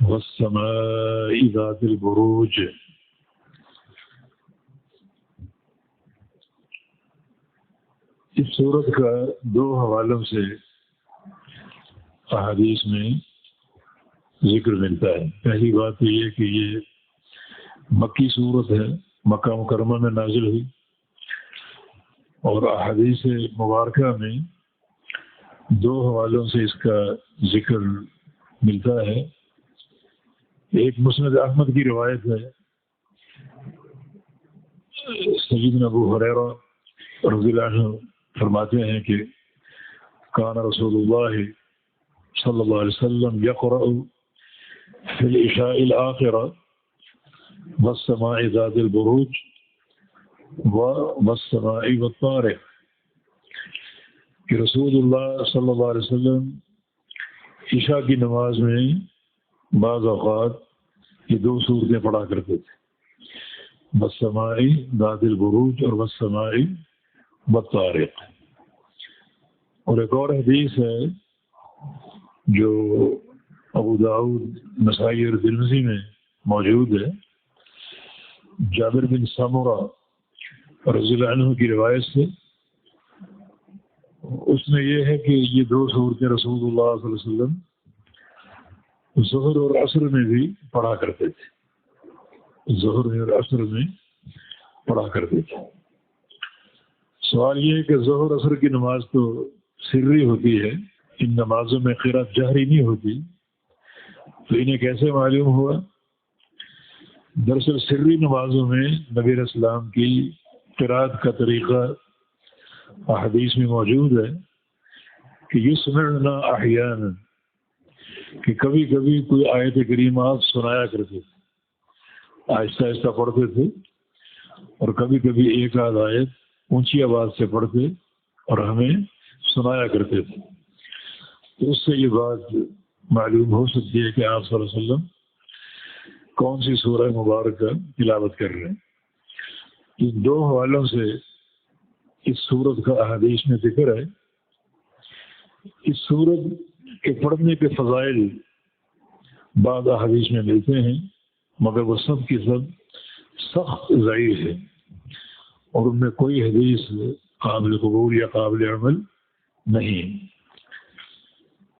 والسماء ذات البروج۔ اس سورت کا دو حوالوں سے احادیث میں ذکر ملتا ہے۔ پہلی بات تو یہ کہ یہ مکی سورت ہے، مکہ مکرمہ میں نازل ہوئی، اور احادیث مبارکہ میں دو حوالوں سے اس کا ذکر ملتا ہے۔ ایک مسند احمد کی روایت ہے، سیدنا ابو ہریرہ رضی اللہ عنہ فرماتے ہیں کہ کان رسول اللہ صلی اللہ علیہ وسلم یقرأ فی العشاء الآخرہ والسماء ذات البروج والسماء والطارق، کہ رسول اللہ صلی اللہ علیہ وسلم عشاء کی نماز میں بعض اوقات یہ دو سورتیں پڑھا کرتے تھے، والسماء ذات البروج اور والسماء والطارق۔ اور ایک اور حدیث ہے جو ابو داؤد، نسائی اور ترمذی میں موجود ہے، جابر بن سمرہ رضی اللہ عنہ کی روایت سے۔ اس میں یہ ہے کہ یہ دو صورتیں رسول اللہ صلی اللہ علیہ وسلم ظہر اور عصر میں بھی پڑھا کرتے تھے، ظہر میں اور عصر میں پڑھا کرتے تھے۔ سوال یہ ہے کہ ظہر عصر کی نماز تو سری ہوتی ہے، ان نمازوں میں قرات جہری نہیں ہوتی، تو انہیں کیسے معلوم ہوا؟ دراصل سری نمازوں میں نبی علیہ السلام کی قرات کا طریقہ احادیث میں موجود ہے کہ یسمعنا احیانا، کہ کبھی کبھی کوئی آیت کریمہ آپ سنایا کرتے تھے، آہستہ آہستہ پڑھتے تھے، اور کبھی کبھی ایک آدھ آیت اونچی آواز سے پڑھتے اور ہمیں سنایا کرتے تھے۔ تو اس سے یہ بات معلوم ہو سکتی ہے کہ آپ صلی اللہ علیہ وسلم کون سی سورہ مبارکہ تلاوت کر رہے ہیں۔ ان دو حوالوں سے اس سورت کا احادیث میں ذکر ہے۔ اس سورت کے پڑھنے کے فضائل بعض احادیث میں ملتے ہیں، مگر وہ سب کی سب سخت ضعیف ہے، اور ان میں کوئی حدیث قابل قبول یا قابل عمل نہیں ہے۔